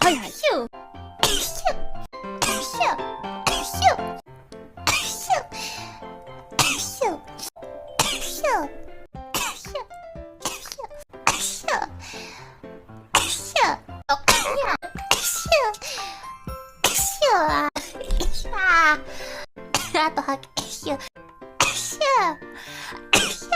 はいはい。シュシュシュシュシュシュシュシュシュシュシュあとはシュシュシュシュ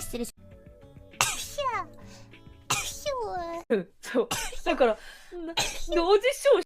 してるし。そう。だから、同時賞。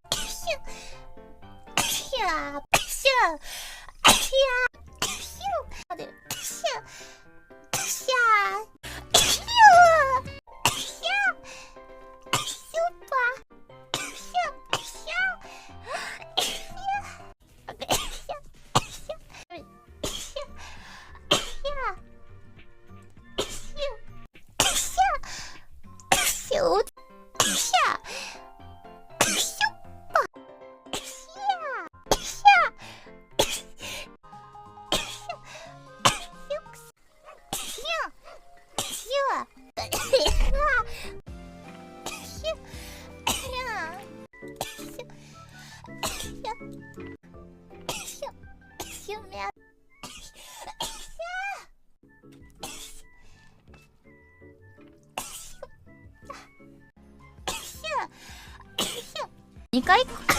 2回行こうか。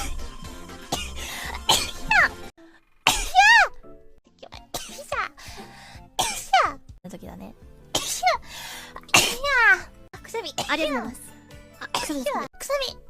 の時だね。くさびありがとうございます。あ、くさびですね。くさび。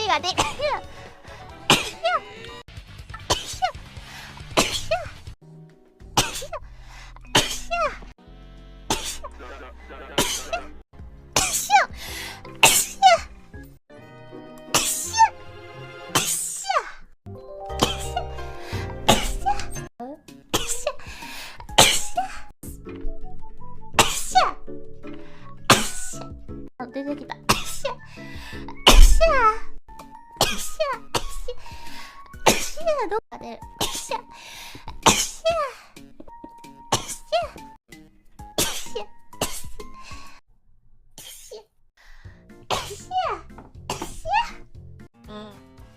が出る。出てきた。どっか出る。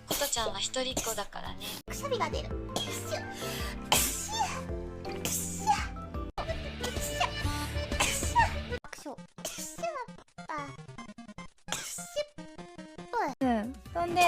ことちゃんは一人っ子だからね。くしゃみが出る。飛んで。